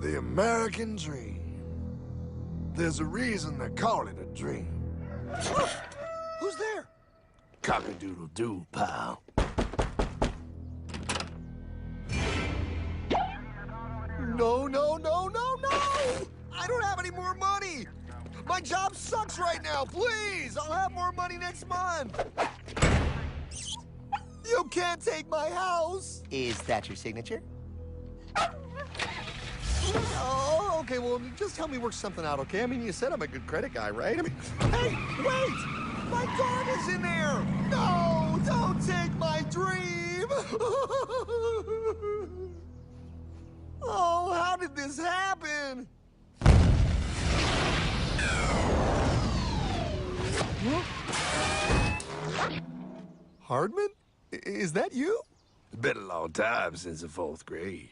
The American dream. There's a reason they call it a dream. Who's there? Cock-a-doodle-doo, pal. No, no, no, no, no! I don't have any more money! My job sucks right now, please! I'll have more money next month! You can't take my house! Is that your signature? Oh, okay, well, just help me work something out, okay? I mean, you said I'm a good credit guy, right? I mean, hey, wait! My dog is in there! No, don't take my dream! Oh, how did this happen? Hardman? Is that you? It's been a long time since the 4th grade.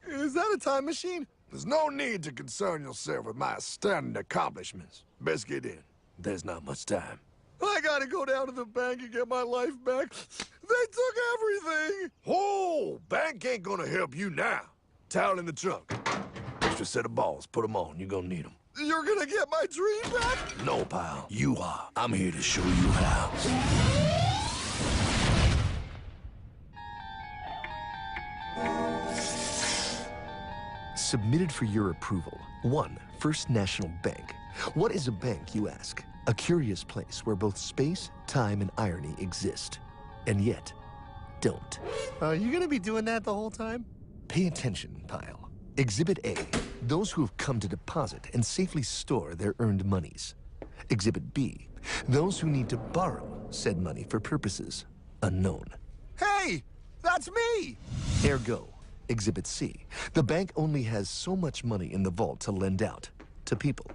Is that a time machine? There's no need to concern yourself with my astounding accomplishments. Best get in. There's not much time. I gotta go down to the bank and get my life back. They took everything. Oh, bank ain't gonna help you now. Towel in the trunk. Extra set of balls. Put them on. You're gonna need them. You're gonna get my dream back? No, pal. You are. I'm here to show you how. Submitted for your approval. 1. First National Bank. What is a bank, you ask? A curious place where both space, time, and irony exist. And yet, don't. Are you gonna be doing that the whole time? Pay attention, pile. Exhibit A. Those who have come to deposit and safely store their earned monies. Exhibit B. Those who need to borrow said money for purposes unknown. Hey, that's me! Ergo, Exhibit C. The bank only has so much money in the vault to lend out to people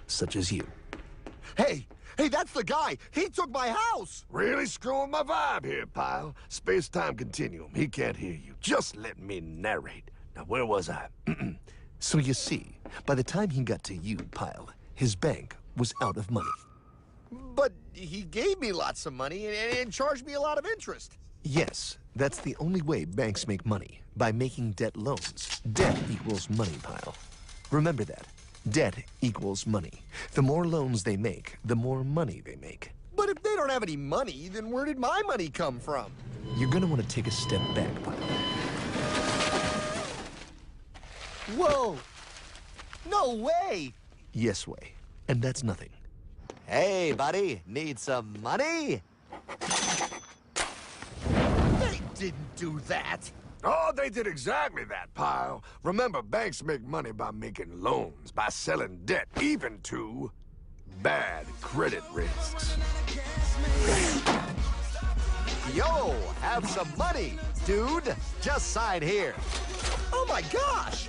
such as you. Hey, that's the guy! He took my house! Really screwing my vibe here, pal. Space-time continuum. He can't hear you. Just let me narrate. Now, where was I? So you see, by the time he got to you, pile, his bank was out of money. But he gave me lots of money and charged me a lot of interest. Yes, that's the only way banks make money, by making debt loans. Debt equals money, pile. Remember that. Debt equals money. The more loans they make, the more money they make. But if they don't have any money, then where did my money come from? You're gonna want to take a step back, pile. Whoa! No way! Yes way. And that's nothing. Hey, buddy, need some money? They didn't do that! Oh, they did exactly that, pal. Remember, banks make money by making loans, by selling debt, even to bad credit risks. Yo, have some money, dude. Just sign here. Oh my gosh!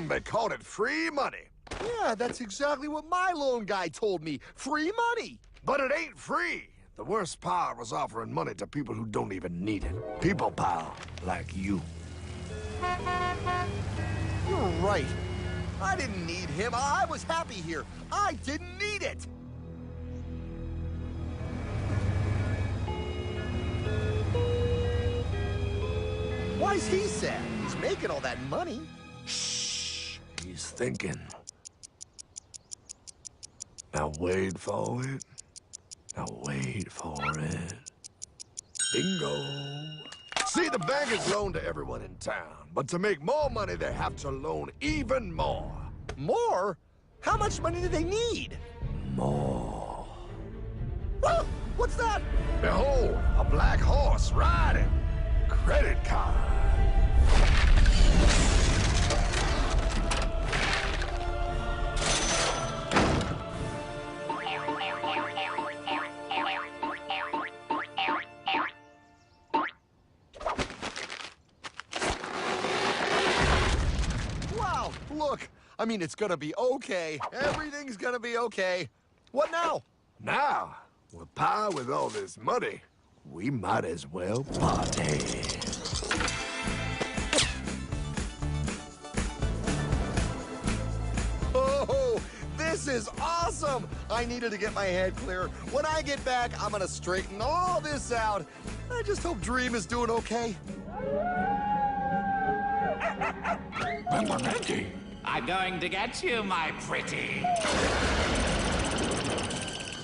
They called it free money. Yeah, that's exactly what my loan guy told me. Free money! But it ain't free. The worst part was offering money to people who don't even need it. People, pal, like you. You're right. I didn't need him. I was happy here. I didn't need it. Why's he sad? He's making all that money. Shh. He's thinking. Now wait for it. Now wait for it. Bingo. See, the bank is loaned to everyone in town, but to make more money, they have to loan even more. More? How much money do they need? More. Oh, what's that? Behold, a black horse riding. Credit card. Wow, look. I mean, it's gonna be okay. Everything's gonna be okay. What now? Now, Well, Pa, with all this money, we might as well party. Oh, this is awesome! I needed to get my head clear. When I get back, I'm gonna straighten all this out. I just hope Dream is doing okay. I'm going to get you, my pretty.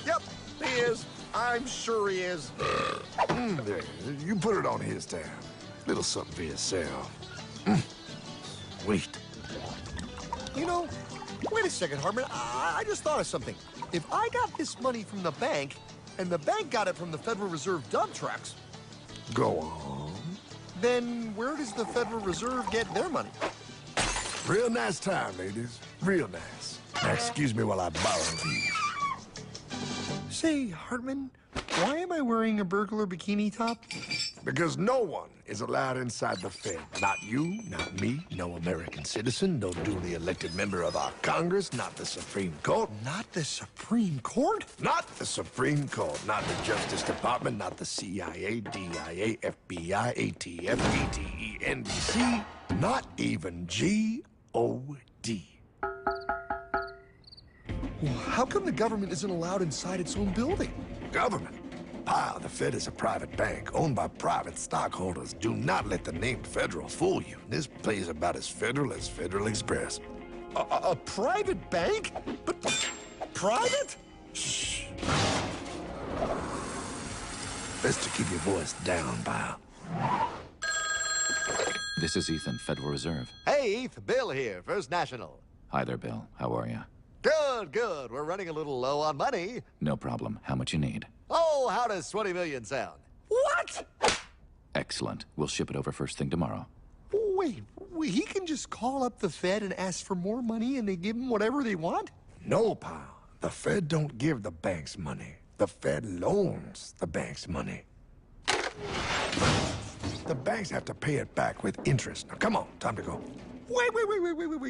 Yep, he is. I'm sure he is. There, you put it on his tab. Little something for yourself. Wait. You know, wait a second, Hartman. I just thought of something. If I got this money from the bank, and the bank got it from the Federal Reserve dump trucks, Go on. then where does the Federal Reserve get their money? Real nice time, ladies. Real nice. Now, excuse me while I borrow these. Say, Hartman, why am I wearing a burglar bikini top? Because no one is allowed inside the Fed. Not you, not me, no American citizen, no duly elected member of our Congress, not the Supreme Court. Not the Supreme Court? Not the Supreme Court, not the Justice Department, not the CIA, DIA, FBI, ATF, ATE, NBC, not even G.O.D. Well, how come the government isn't allowed inside its own building? Government. Pa, the Fed is a private bank owned by private stockholders. Do not let the name Federal fool you. This place is about as federal as Federal Express. A private bank? But private? Shh. Best to keep your voice down, pal. This is Ethan, Federal Reserve. Hey, Eth, Bill here, First National. Hi there, Bill. How are you? Good, good. We're running a little low on money. No problem. How much you need? Oh, how does 20 million sound? What? Excellent. We'll ship it over first thing tomorrow. Wait, he can just call up the Fed and ask for more money and they give him whatever they want? No, pal. The Fed don't give the banks money. The Fed loans the banks money. The banks have to pay it back with interest. Now, come on. Time to go. Wait.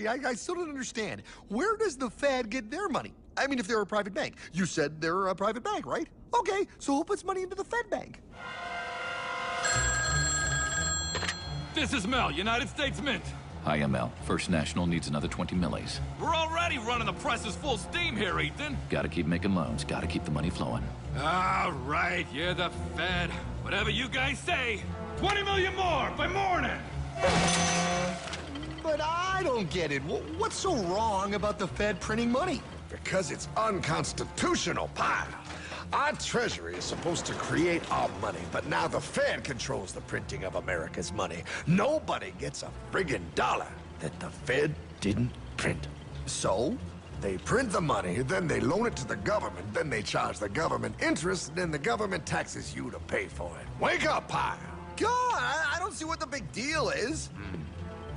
I still don't understand. Where does the Fed get their money? I mean, if they're a private bank. You said they're a private bank, right? Okay, so who puts money into the Fed bank? This is Mel, United States Mint. Hi, ML. First National needs another 20 millis. We're already running the presses full steam here, Ethan. Gotta keep making loans. Gotta keep the money flowing. All right, you're the Fed. Whatever you guys say. 20 million more by morning. But I don't get it. What's so wrong about the Fed printing money? Because it's unconstitutional, pal. Our Treasury is supposed to create our money, but now the Fed controls the printing of America's money. Nobody gets a friggin' dollar that the Fed didn't print. So? They print the money, then they loan it to the government, then they charge the government interest, then the government taxes you to pay for it. Wake up, pal! God, I don't see what the big deal is.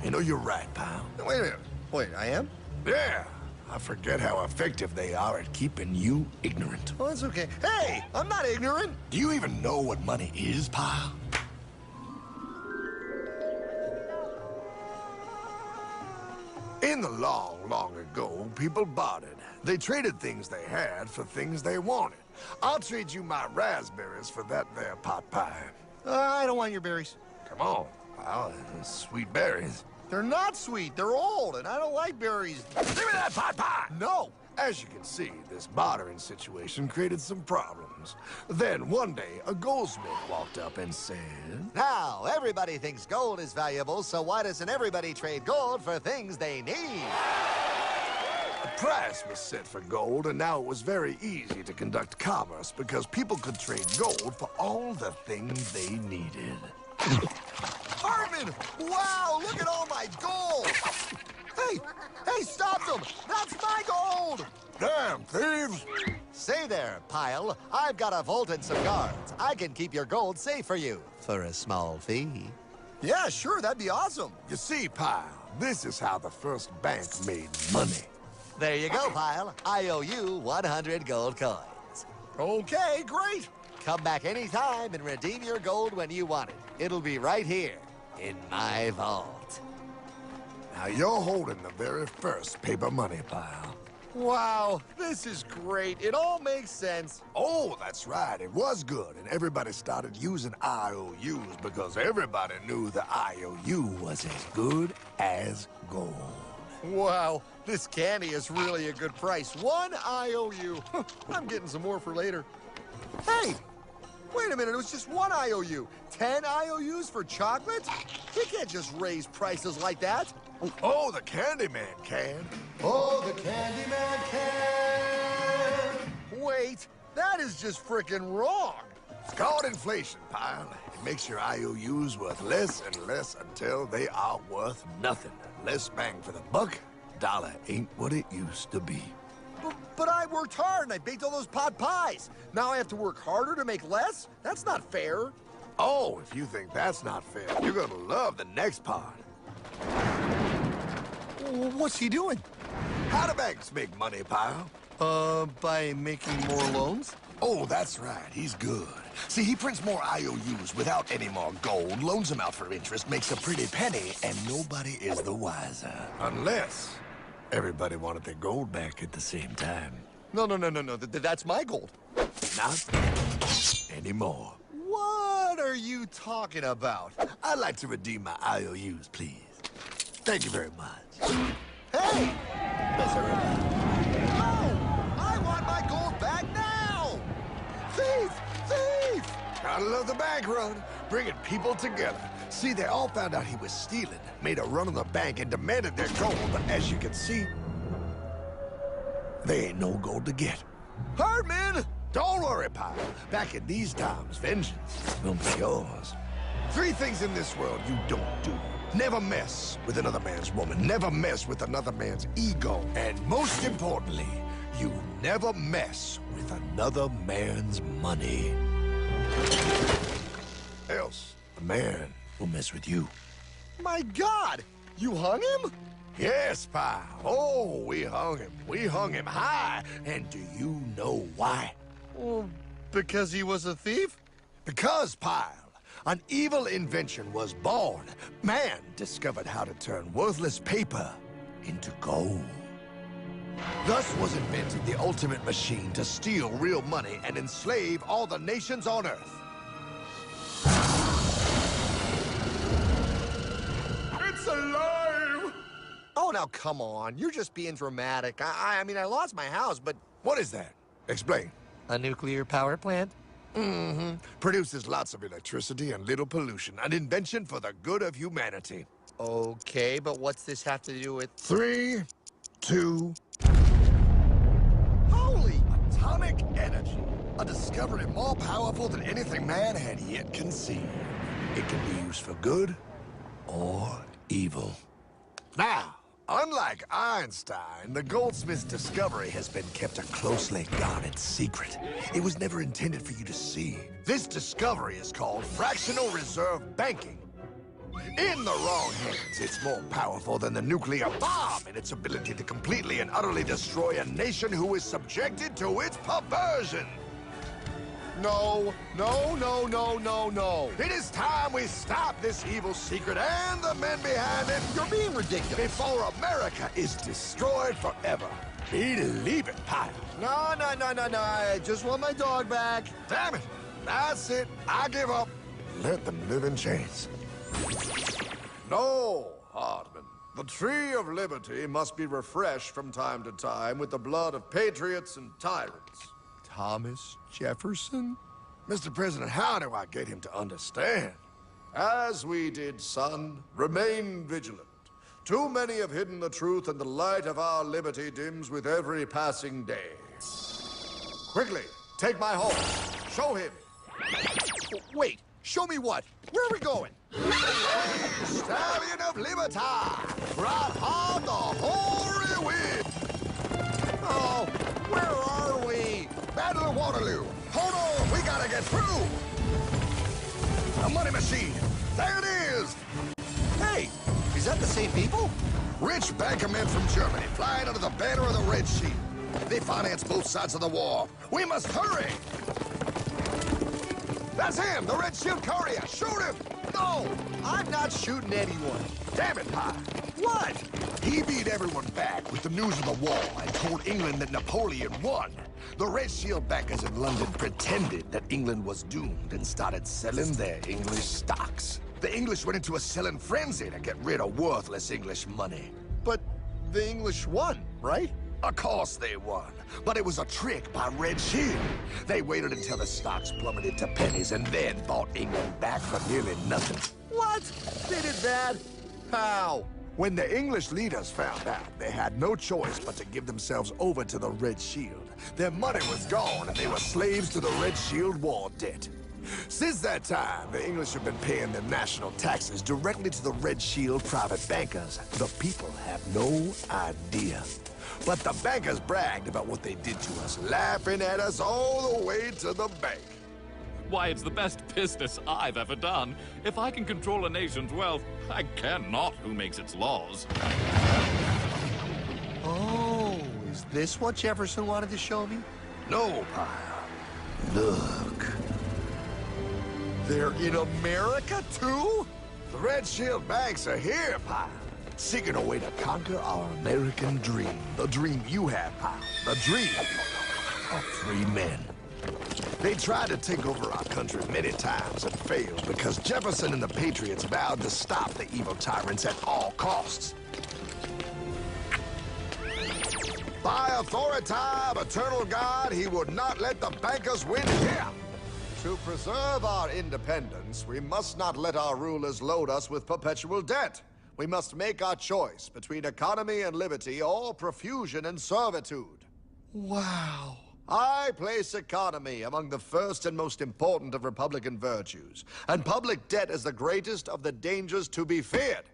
You know, you're right, pal. Wait a minute. Wait, I am? Yeah, I forget how effective they are at keeping you ignorant. Oh, that's okay. Hey, I'm not ignorant. Do you even know what money is, pal? In the long, long ago, people bartered. They traded things they had for things they wanted. I'll trade you my raspberries for that there pot pie. I don't want your berries. Come on, pal. Sweet berries. They're not sweet. They're old, and I don't like berries. Give me that pot pie! No. As you can see, this bartering situation created some problems. Then, one day, a goldsmith walked up and said... Now, everybody thinks gold is valuable, so why doesn't everybody trade gold for things they need? A price was set for gold, and now it was very easy to conduct commerce because people could trade gold for all the things they needed. Hartman! Wow, look at all my gold! Hey, stop them! That's my gold! Damn thieves! Say there, Pile. I've got a vault and some guards. I can keep your gold safe for you for a small fee. Yeah, sure, that'd be awesome. You see, pal, this is how the first bank made money. There you go, Pile. I owe you 100 gold coins. Okay, great. Come back anytime and redeem your gold when you want it. It'll be right here in my vault. Now, you're holding the very first paper money, pal. Wow, this is great. It all makes sense. Oh, that's right. It was good. And everybody started using IOUs because everybody knew the IOU was as good as gold. Wow, this candy is really a good price. 1 IOU. I'm getting some more for later. Hey, wait a minute. It was just 1 IOU. 10 IOUs for chocolate? We can't just raise prices like that. Oh, the Candyman can. Oh, the Candyman can. Wait, that is just frickin' wrong. It's called inflation, pal. It makes your IOUs worth less and less until they are worth nothing. Less bang for the buck. Dollar ain't what it used to be. But I worked hard and I baked all those pot pies. Now I have to work harder to make less? That's not fair. Oh, if you think that's not fair, you're gonna love the next part. What's he doing? How do banks make money, pal? By making more loans? Oh, that's right. He's good. See, he prints more IOUs without any more gold, loans them out for interest, makes a pretty penny, and nobody is the wiser. Unless everybody wanted their gold back at the same time. No. That's my gold. Not anymore. What are you talking about? I'd like to redeem my IOUs, please. Thank you very much. Hey! No! I want my gold back now! Thief! Thief! Gotta love the bank run, bringing people together. See, they all found out he was stealing, made a run on the bank, and demanded their gold. But as you can see, there ain't no gold to get. Herdman! Don't worry, pal. Back in these times, vengeance will be yours. 3 things in this world you don't do. Never mess with another man's woman. Never mess with another man's ego. And most importantly, you never mess with another man's money. Else, the man will mess with you. My God! You hung him? Yes, pal. Oh, we hung him. We hung him high. And do you know why? Well, because he was a thief? Because, pal, an evil invention was born. Man discovered how to turn worthless paper into gold. Thus was invented the ultimate machine to steal real money and enslave all the nations on Earth. It's alive! Oh, now come on. You're just being dramatic. I mean, I lost my house, but... What is that? Explain. A nuclear power plant? Mm-hmm. Produces lots of electricity and little pollution. An invention for the good of humanity. Okay, but what's this have to do with... 3, 2... Holy! Atomic energy. A discovery more powerful than anything man had yet conceived. It can be used for good or evil. Now, unlike Einstein, the goldsmith's discovery has been kept a closely guarded secret. It was never intended for you to see. This discovery is called fractional reserve banking. In the wrong hands, it's more powerful than the nuclear bomb in its ability to completely and utterly destroy a nation who is subjected to its perversion. No. It is time we stop this evil secret and the men behind it. You're being ridiculous. Before America is destroyed forever. Believe it, pal. No. I just want my dog back. Damn it. That's it. I give up. Let them live in chains. No, Hardman. The tree of liberty must be refreshed from time to time with the blood of patriots and tyrants. Thomas Jefferson? Mr. President, how do I get him to understand? As we did, son, remain vigilant. Too many have hidden the truth, and the light of our liberty dims with every passing day. Quickly, take my horse. Show him. Wait, show me what? Where are we going? Stallion of Liberty! Right on the hoary wind! Oh, where are we? Battle of Waterloo! Hold on, we gotta get through! A money machine! There it is! Hey, is that the same people? Rich bankermen from Germany flying under the banner of the Red Sheet. They finance both sides of the war. We must hurry! That's him, the Red Shield courier! Shoot him! No, I'm not shooting anyone. Damn it, Pie! What? He beat everyone back with the news of the war and told England that Napoleon won. The Red Shield bankers in London pretended that England was doomed and started selling their English stocks. The English went into a selling frenzy to get rid of worthless English money. But the English won, right? Of course they won, but it was a trick by Red Shield. They waited until the stocks plummeted to pennies and then bought England back for nearly nothing. What? They did that? How? When the English leaders found out, they had no choice but to give themselves over to the Red Shield. Their money was gone, and they were slaves to the Red Shield war debt. Since that time, the English have been paying their national taxes directly to the Red Shield private bankers. The people have no idea. But the bankers bragged about what they did to us, laughing at us all the way to the bank. Why, it's the best business I've ever done. If I can control a nation's wealth, I cannot who makes its laws. Oh, is this what Jefferson wanted to show me? No, Pyle. Look. They're in America, too? The Red Shield banks are here, Pyle. Seeking a way to conquer our American dream. The dream you have, Pyle. The dream of free men. They tried to take over our country many times and failed because Jefferson and the Patriots vowed to stop the evil tyrants at all costs. By authority of eternal God, he would not let the bankers win here. To preserve our independence, we must not let our rulers load us with perpetual debt. We must make our choice between economy and liberty or profusion and servitude. Wow. I place economy among the first and most important of Republican virtues, and public debt is the greatest of the dangers to be feared.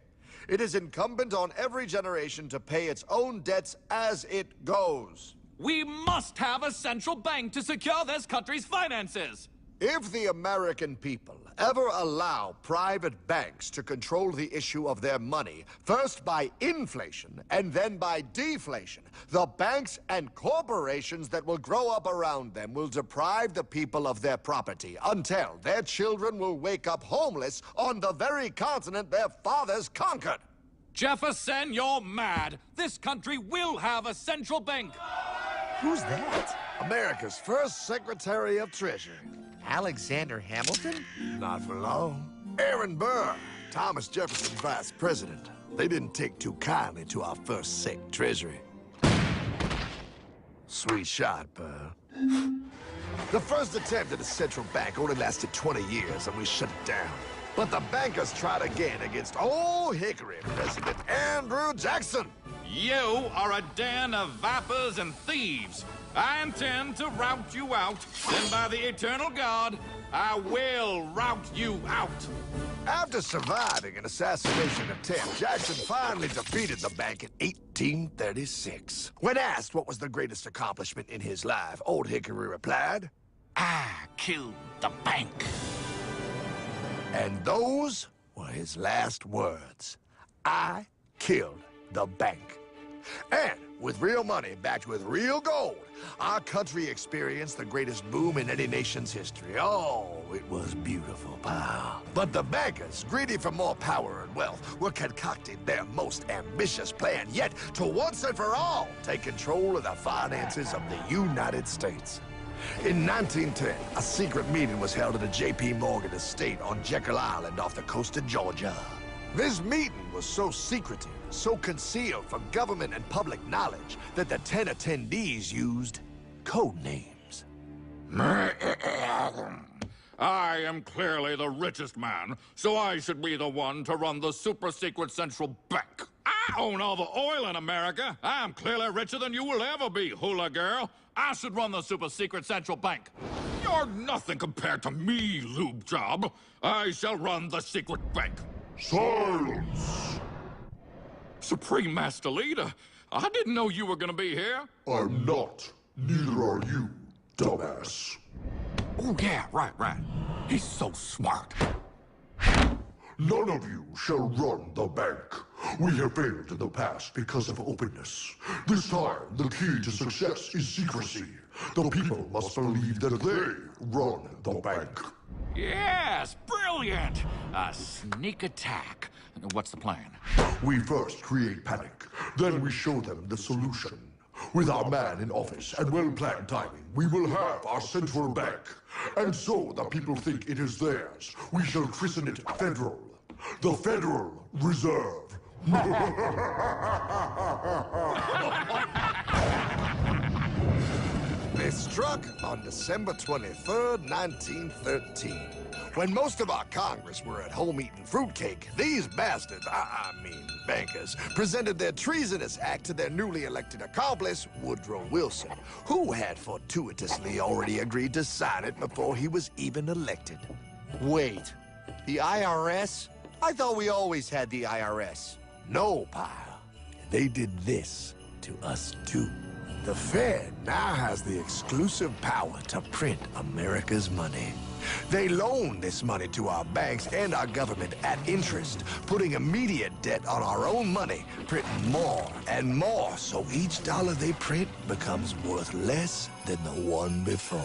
It is incumbent on every generation to pay its own debts as it goes. We must have a central bank to secure this country's finances. If the American people ever allow private banks to control the issue of their money, first by inflation and then by deflation, the banks and corporations that will grow up around them will deprive the people of their property until their children will wake up homeless on the very continent their fathers conquered. Jefferson, you're mad. This country will have a central bank. Who's that? America's first Secretary of Treasury. Alexander Hamilton? Not for long. Aaron Burr, Thomas Jefferson's vice president. They didn't take too kindly to our first Sec Treasury. Sweet shot, Burr. The first attempt at a central bank only lasted 20 years and we shut it down. But the bankers tried again against Old Hickory President Andrew Jackson. You are a den of vipers and thieves. I intend to rout you out. Then by the eternal God, I will rout you out. After surviving an assassination attempt, Jackson finally defeated the bank in 1836. When asked what was the greatest accomplishment in his life, Old Hickory replied, I killed the bank. and those were his last words. I killed the bank. And with real money backed with real gold, our country experienced the greatest boom in any nation's history. Oh, it was beautiful, pal. But the bankers, greedy for more power and wealth, were concocting their most ambitious plan yet to once and for all take control of the finances of the United States. In 1910, a secret meeting was held at a J.P. Morgan estate on Jekyll Island off the coast of Georgia. This meeting was so secretive, so concealed from government and public knowledge, that the 10 attendees used code names. I am clearly the richest man, so I should be the one to run the super-secret central bank. I own all the oil in America. I'm clearly richer than you will ever be, hula girl. I should run the super-secret central bank. You're nothing compared to me, lube job. I shall run the secret bank. Silence! Supreme Master Leader, I didn't know you were gonna be here. I'm not. Neither are you, dumbass. Oh, yeah, right. He's so smart. None of you shall run the bank. We have failed in the past because of openness. This time, the key to success is secrecy. The people must believe that they run the bank. Yes, brilliant! Brilliant! A sneak attack. What's the plan? We first create panic, then we show them the solution. With our man in office and well-planned timing, we will have our central bank. And so the people think it is theirs. We shall christen it Federal. The Federal Reserve. They struck on December 23rd, 1913. When most of our Congress were at home eating fruitcake, these bastards, I mean bankers, presented their treasonous act to their newly elected accomplice, Woodrow Wilson, who had fortuitously already agreed to sign it before he was even elected. Wait, the IRS? I thought we always had the IRS. No, pal. They did this to us too. The Fed now has the exclusive power to print America's money. They loan this money to our banks and our government at interest, putting immediate debt on our own money, printing more and more, so each dollar they print becomes worth less than the one before.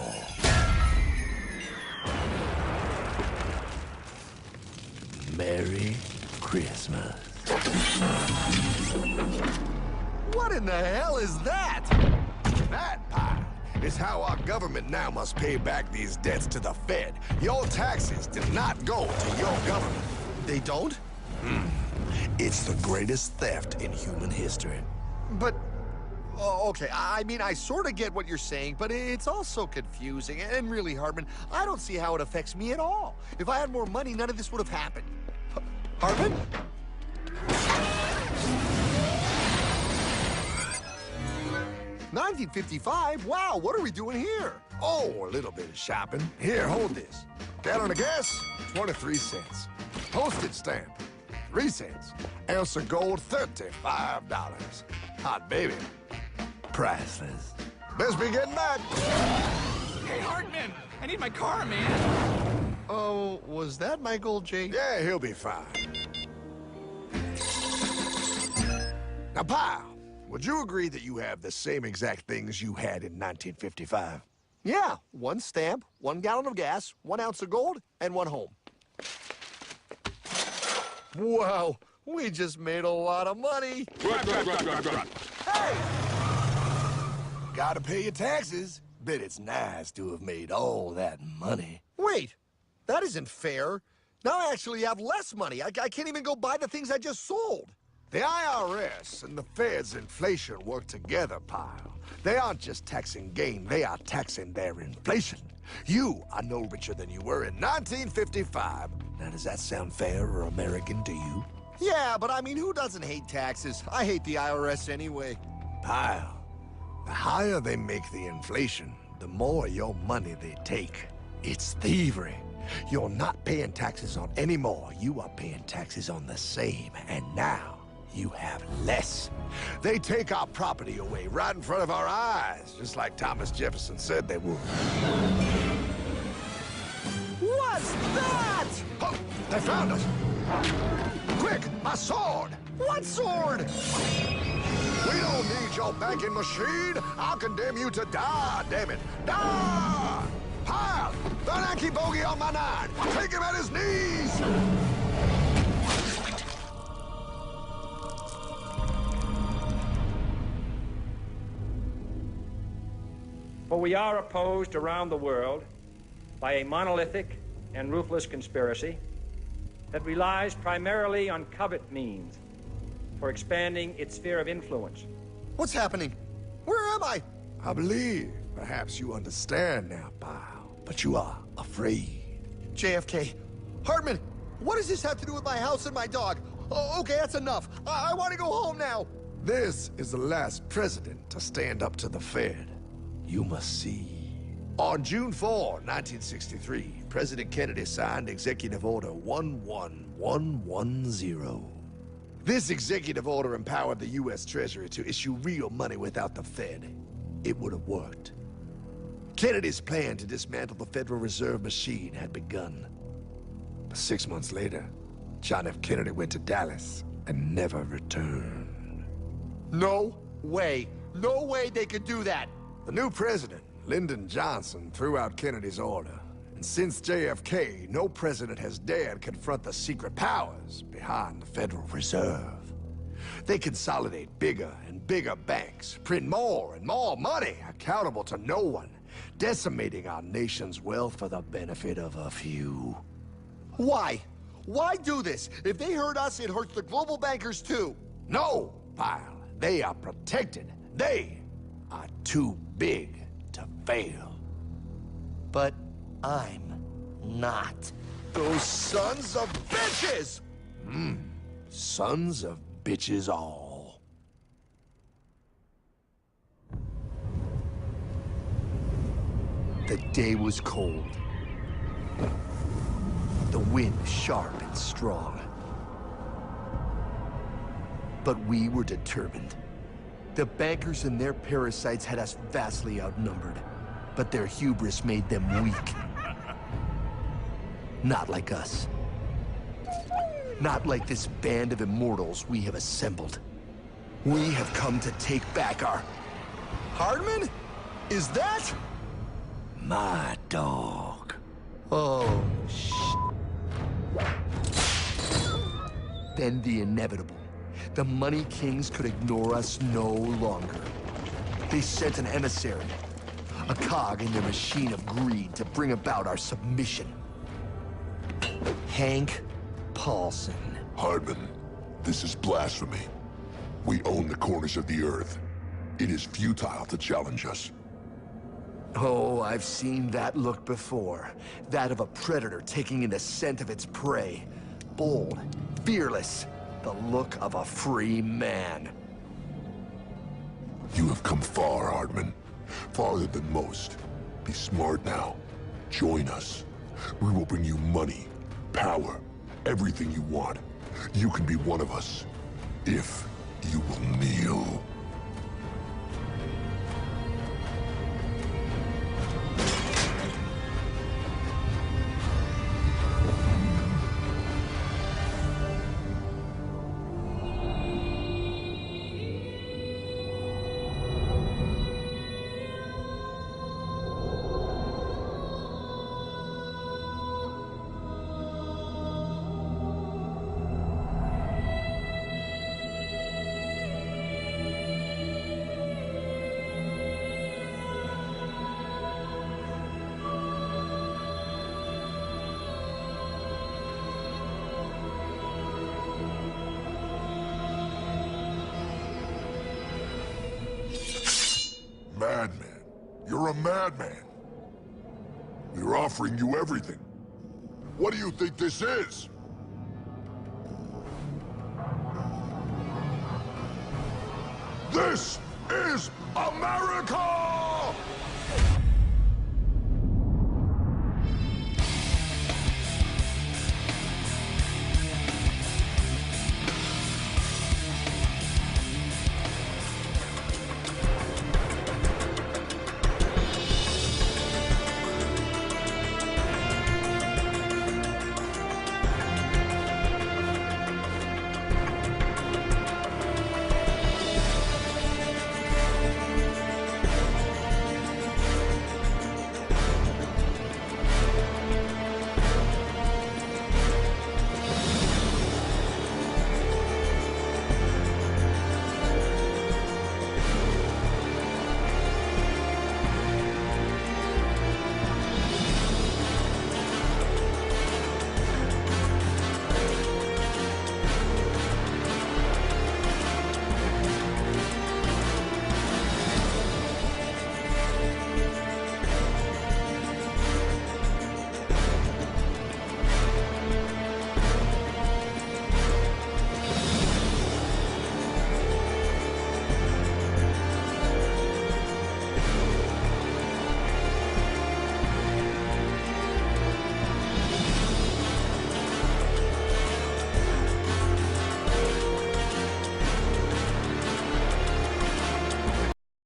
Merry Christmas. What in the hell is that? That, pal, is how our government now must pay back these debts to the Fed. Your taxes do not go to your government. They don't? It's the greatest theft in human history. But, oh, okay, I mean, I sort of get what you're saying, but it's also confusing. And really, Hartman, I don't see how it affects me at all. If I had more money, none of this would have happened. Hartman? 1955? Wow, what are we doing here? Oh, a little bit of shopping. Here, hold this. Gallon of gas, 23 cents. Postage stamp, 3 cents. Ounce of gold, $35. Hot baby, priceless. Best be getting back. Hey, Hartman! I need my car, man! Oh, was that Michael J? Yeah, he'll be fine. Now, pal, would you agree that you have the same exact things you had in 1955? Yeah, 1 stamp, 1 gallon of gas, 1 ounce of gold, and 1 home. Wow, we just made a lot of money. Hey! Gotta pay your taxes. Bet it's nice to have made all that money. Wait, that isn't fair. Now I actually have less money. I can't even go buy the things I just sold. The IRS and the Fed's inflation work together, pal. They aren't just taxing gain, they are taxing their inflation. You are no richer than you were in 1955. Now, does that sound fair or American to you? Yeah, but I mean, who doesn't hate taxes? I hate the IRS anyway. Pal, the higher they make the inflation, the more your money they take. It's thievery. You're not paying taxes on any more. You are paying taxes on the same, and now you have less. They take our property away right in front of our eyes, just like Thomas Jefferson said they would. What's that? Oh, they found us! Quick, my sword! What sword? We don't need your banking machine. I'll condemn you to die, damn it. Die! Pile! The Yankee bogey on my 9. Take him at his knees! For we are opposed around the world by a monolithic and ruthless conspiracy that relies primarily on covert means for expanding its sphere of influence. What's happening? Where am I? I believe perhaps you understand now, pal, but you are afraid. JFK. Hartman, what does this have to do with my house and my dog? Oh, okay, that's enough. I want to go home now. This is the last president to stand up to the Fed. You must see. On June 4, 1963, President Kennedy signed Executive Order 11110. This executive order empowered the U.S. Treasury to issue real money without the Fed. It would have worked. Kennedy's plan to dismantle the Federal Reserve machine had begun. But 6 months later, John F. Kennedy went to Dallas and never returned. No way. No way they could do that. The new president, Lyndon Johnson, threw out Kennedy's order, And since JFK, no president has dared confront the secret powers behind the Federal Reserve. They consolidate bigger and bigger banks, print more and more money, accountable to no one, decimating our nation's wealth for the benefit of a few. Why? Why do this? If they hurt us, it hurts the global bankers too. No, Pyle. They are protected. They are too big to fail. But I'm not. Those sons of bitches! Sons of bitches all. The day was cold. The wind sharp and strong. But we were determined. The bankers and their parasites had us vastly outnumbered, but their hubris made them weak. Not like us. Not like this band of immortals we have assembled. We have come to take back our... Hardman? Is that? My dog. Oh, Then the inevitable. The money kings could ignore us no longer. They sent an emissary, a cog in their machine of greed to bring about our submission. Hank Paulson. Hardman, this is blasphemy. We own the corners of the earth. It is futile to challenge us. Oh, I've seen that look before. That of a predator taking in the scent of its prey. Bold, fearless, the look of a free man. You have come far, Hardman. Farther than most. Be smart now. Join us. We will bring you money, power, everything you want. You can be one of us, if you will kneel. Madman. You're a madman. We're offering you everything. What do you think this is? This is America!